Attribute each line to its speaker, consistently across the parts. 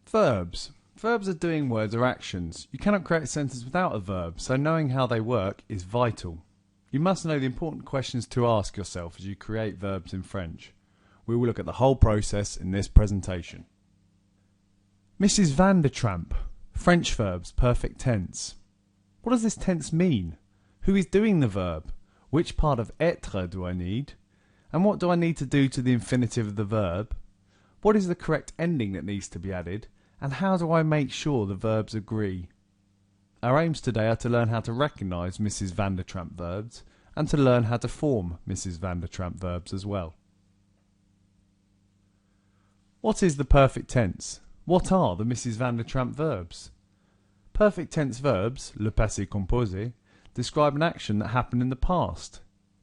Speaker 1: Verbs. Verbs are doing words or actions. You cannot create a sentence without a verb, so knowing how they work is vital. You must know the important questions to ask yourself as you create verbs in French. We will look at the whole process in this presentation. Mrs. VANDERTRAMP. French verbs, perfect tense. What does this tense mean? Who is doing the verb? Which part of être do I need? And what do I need to do to the infinitive of the verb? What is the correct ending that needs to be added? And how do I make sure the verbs agree? Our aims today are to learn how to recognise Mrs. VANDERTRAMP verbs and to learn how to form Mrs. VANDERTRAMP verbs as well. What is the perfect tense? What are the Mrs. VANDERTRAMP verbs? Perfect tense verbs, le passé composé, describe an action that happened in the past.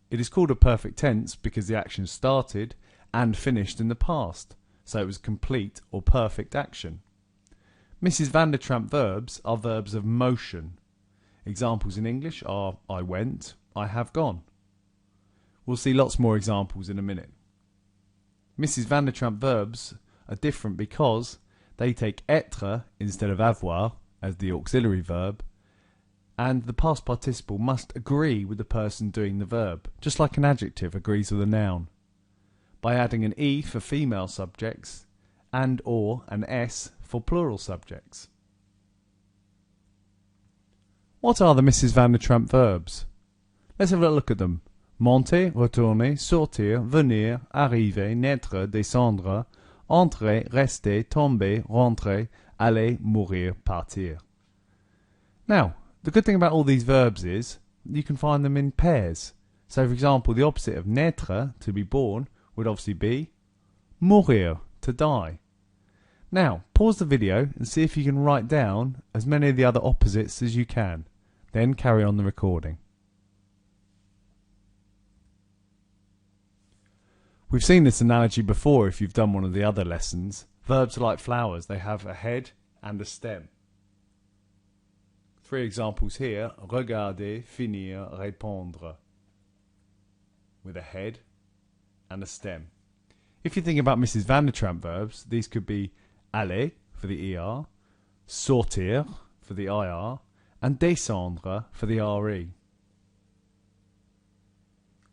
Speaker 1: It is called a perfect tense because the action started and finished in the past, so it was complete or perfect action. Mrs. VANDERTRAMP verbs are verbs of motion. Examples in English are I went, I have gone. We'll see lots more examples in a minute. Mrs. VANDERTRAMP verbs are different because they take être instead of avoir as the auxiliary verb, and the past participle must agree with the person doing the verb, just like an adjective agrees with a noun, by adding an e for female subjects and or an s for plural subjects. What are the Mrs. VANDERTRAMP verbs? Let's have a look at them. Monter, retourner, sortir, venir, arriver, naître, descendre, entrer, rester, tomber, rentrer, aller, mourir, partir. Now, the good thing about all these verbs is you can find them in pairs. So for example, the opposite of naître, to be born, would obviously be mourir, to die. Now, pause the video and see if you can write down as many of the other opposites as you can. Then carry on the recording. We've seen this analogy before if you've done one of the other lessons. Verbs are like flowers. They have a head and a stem. 3 examples here. Regarder, finir, répondre. With a head and a stem. If you think about Mrs. VANDERTRAMP verbs, these could be aller for the ER, sortir for the IR, and descendre for the RE.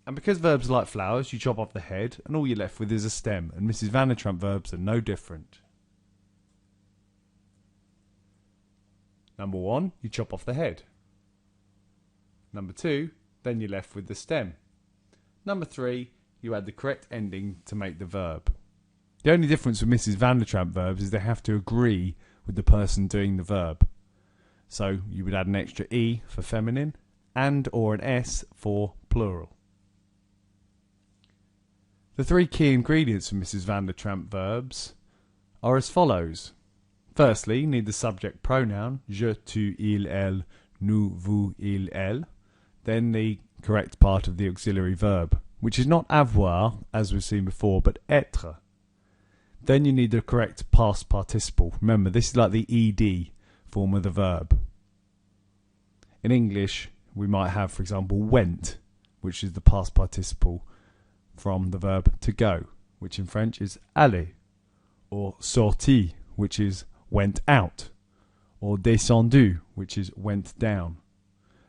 Speaker 1: And because verbs are like flowers, you chop off the head and all you're left with is a stem, and Mrs. VANDERTRAMP verbs are no different. Number 1, you chop off the head. Number 2, then you're left with the stem. Number 3, you add the correct ending to make the verb. The only difference with Mrs. VANDERTRAMP verbs is they have to agree with the person doing the verb. So you would add an extra e for feminine and or an s for plural. The 3 key ingredients for Mrs. VANDERTRAMP verbs are as follows. Firstly, you need the subject pronoun, je, tu, il, elle, nous, vous, il, elle. Then the correct part of the auxiliary verb, which is not avoir, as we've seen before, but être. Then you need the correct past participle. Remember, this is like the ed form of the verb. In English, we might have, for example, went, which is the past participle from the verb to go, which in French is aller, or sorti, which is went out, or descendu, which is went down.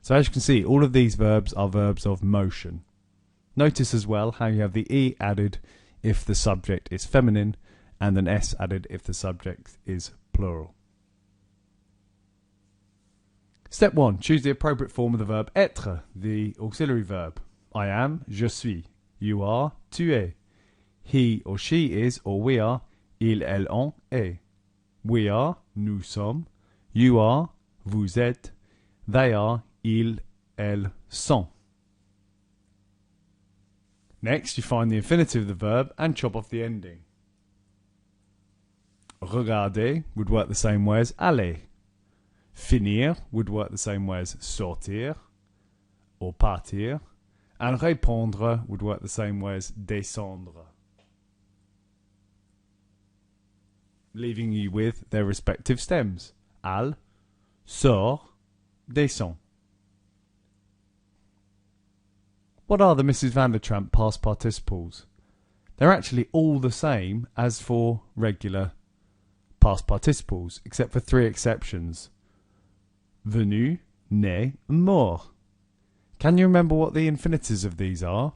Speaker 1: So as you can see, all of these verbs are verbs of motion. Notice as well how you have the e added if the subject is feminine and an s added if the subject is plural. Step 1. Choose the appropriate form of the verb être, the auxiliary verb. I am, je suis. You are, tu es. He or she is or we are, il, elle, on, est. We are, nous sommes. You are, vous êtes. They are, ils, elles sont. Next, you find the infinitive of the verb and chop off the ending. Regarder would work the same way as aller. Finir would work the same way as sortir or partir. And répondre would work the same way as descendre. Leaving you with their respective stems. Al, sort, descend. What are the Mrs. VANDERTRAMP past participles? They're actually all the same as for regular past participles, except for three exceptions: venu, né, and mort. Can you remember what the infinitives of these are?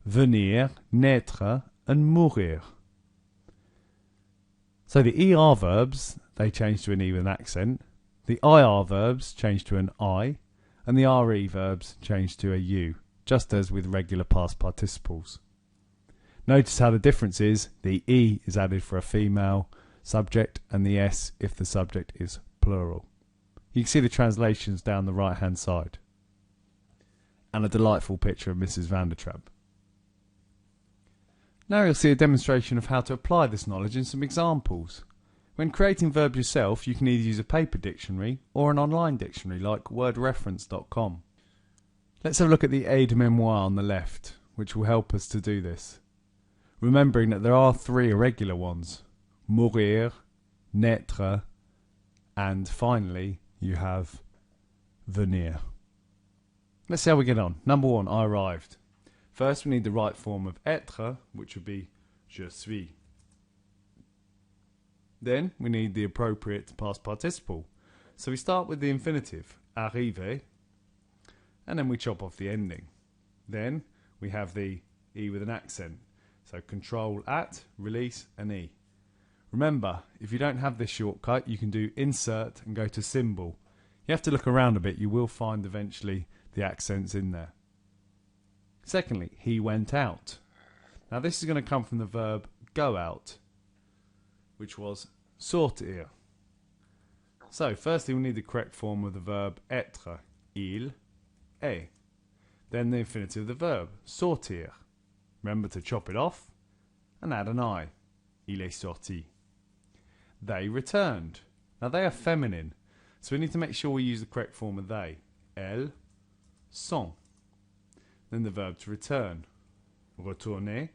Speaker 1: Venir, naître, and mourir. So the ER verbs, they change to an E with an accent. The IR verbs change to an I. And the RE verbs change to a U, just as with regular past participles. Notice how the difference is: the E is added for a female subject and the S if the subject is plural. You can see the translations down the right hand side. And a delightful picture of Mrs. Vandertramp. Now you'll see a demonstration of how to apply this knowledge in some examples. When creating verbs yourself, you can either use a paper dictionary or an online dictionary like wordreference.com. Let's have a look at the aide-memoire on the left, which will help us to do this. Remembering that there are three irregular ones: mourir, naître, and finally you have venir. Let's see how we get on. Number one, I arrived. First we need the right form of être, which would be je suis. Then we need the appropriate past participle. So we start with the infinitive, arriver, and then we chop off the ending. Then we have the E with an accent. So control at, release, and E. Remember, if you don't have this shortcut, you can do insert and go to symbol. You have to look around a bit, you will find eventually the accents in there. Secondly, he went out. Now this is going to come from the verb go out, which was sortir. So firstly we need the correct form of the verb être, il est. Then the infinitive of the verb, sortir. Remember to chop it off and add an I. Il est sorti. They returned. Now they are feminine, so we need to make sure we use the correct form of they. Elles sont. Then the verb to return, retourner.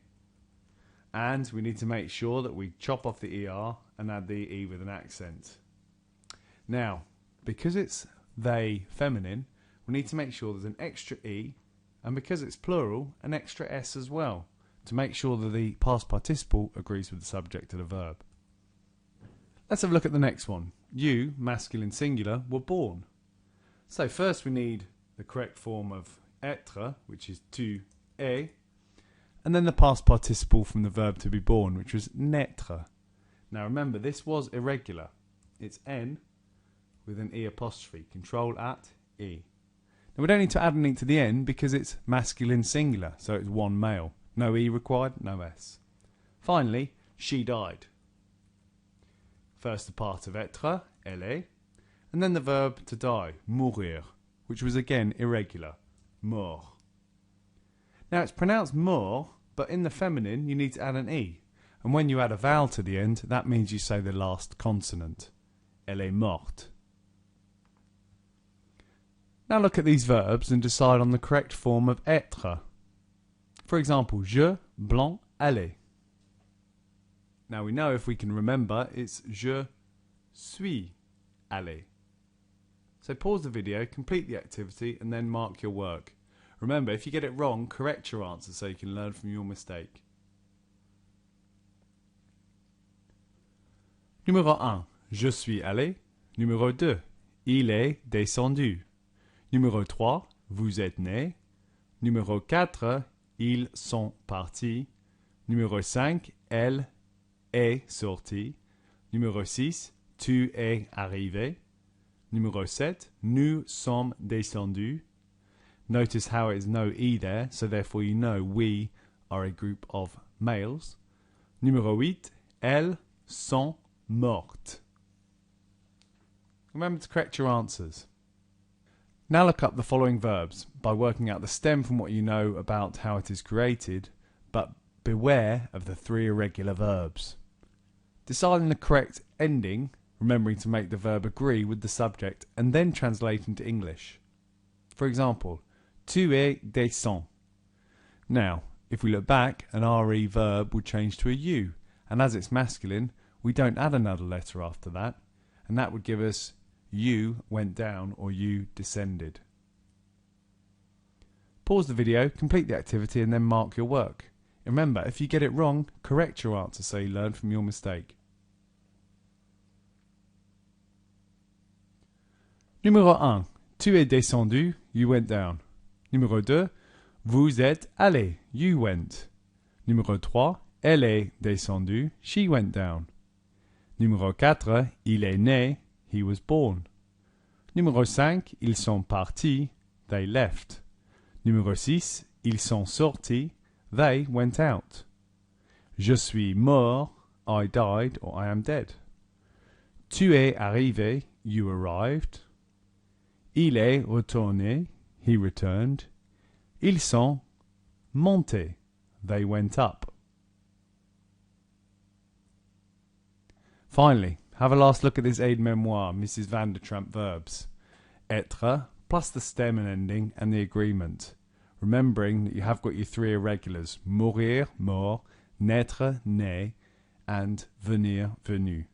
Speaker 1: And we need to make sure that we chop off the ER and add the E with an accent. Now, because it's they feminine, we need to make sure there's an extra E, and because it's plural, an extra S as well, to make sure that the past participle agrees with the subject of the verb. Let's have a look at the next one. You, masculine singular, were born. So first we need the correct form of être, which is tu es, and then the past participle from the verb to be born, which was naître. Now remember, this was irregular. It's N with an E apostrophe, control at E. Now we don't need to add anything to the end because it's masculine singular, so it's one male. No E required, no S. Finally, she died. First the part of être, elle est, and then the verb to die, mourir, which was again irregular, mort. Now it's pronounced mort, but in the feminine you need to add an E, and when you add a vowel to the end, that means you say the last consonant. Elle est morte. Now look at these verbs and decide on the correct form of être. For example, je, blanc, aller. Now we know if we can remember, it's je suis allé. So pause the video, complete the activity, and then mark your work. Remember, if you get it wrong, correct your answer so you can learn from your mistake. Numéro 1. Je suis allé. Numéro 2. Il est descendu. Numéro 3. Vous êtes né. Numéro 4. Ils sont partis. Numéro 5. Elle est sortie. Numéro 6. Tu es arrivé. Numéro 7. Nous sommes descendus. Notice how it is no E there, so therefore you know we are a group of males. Numéro 8. Elles sont mortes. Remember to correct your answers. Now look up the following verbs by working out the stem from what you know about how it is created, but beware of the three irregular verbs. Deciding the correct ending, remembering to make the verb agree with the subject and then translate into English. For example, tu es descend. Now, if we look back, an RE verb would change to a U, and as it's masculine, we don't add another letter after that, and that would give us you went down or you descended. Pause the video, complete the activity, and then mark your work. Remember, if you get it wrong, correct your answer so you learn from your mistake. Numéro 1. Tu es descendu, you went down. Numéro 2. Vous êtes allé, you went. Numéro 3. Elle est descendue, she went down. Numéro 4. Il est né, he was born. Numéro 5. Ils sont partis, they left. Numéro 6. Ils sont sortis, they went out. Je suis mort, I died or I am dead. Tu es arrivé, you arrived. Il est retourné, he returned. Ils sont montés, they went up. Finally, have a last look at this aide-memoire, Mrs. VANDERTRAMP verbs. Être, plus the stem and ending, and the agreement. Remembering that you have got your three irregulars, mourir, mort, naître, né, and venir, venu.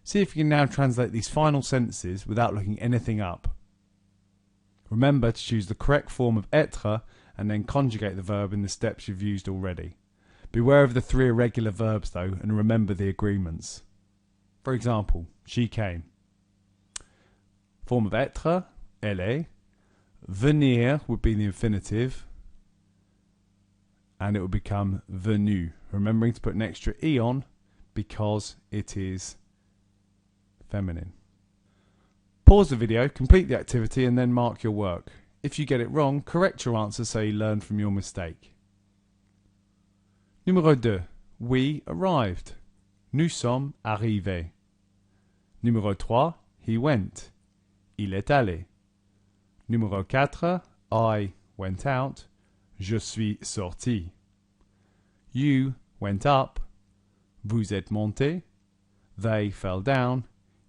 Speaker 1: See if you can now translate these final sentences without looking anything up. Remember to choose the correct form of être and then conjugate the verb in the steps you've used already. Beware of the three irregular verbs though, and remember the agreements. For example, she came. Form of être, elle est. Venir would be the infinitive, and it would become venu. Remembering to put an extra e on because it is feminine. Pause the video, complete the activity, and then mark your work. If you get it wrong, correct your answer so you learn from your mistake. Numéro 2. We arrived. Nous sommes arrivés. Numéro 3. He went. Il est allé. Numéro 4. I went out. Je suis sorti. You went up. Vous êtes monté. They fell down.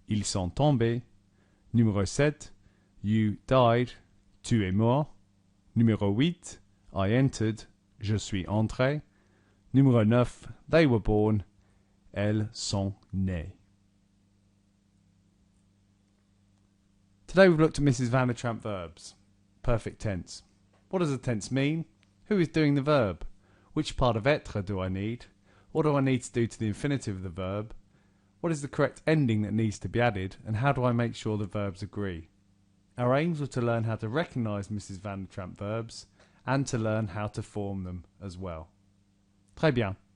Speaker 1: Ils sont tombés. Numéro 7. You died. Tu es mort. Numéro 8. I entered. Je suis entré. Numéro 9. They were born. Elles sont nées. Today we've looked at Mrs. VANDERTRAMP verbs. Perfect tense. What does the tense mean? Who is doing the verb? Which part of être do I need? What do I need to do to the infinitive of the verb? What is the correct ending that needs to be added? And how do I make sure the verbs agree? Our aims were to learn how to recognise Mrs. VANDERTRAMP verbs and to learn how to form them as well. Très bien.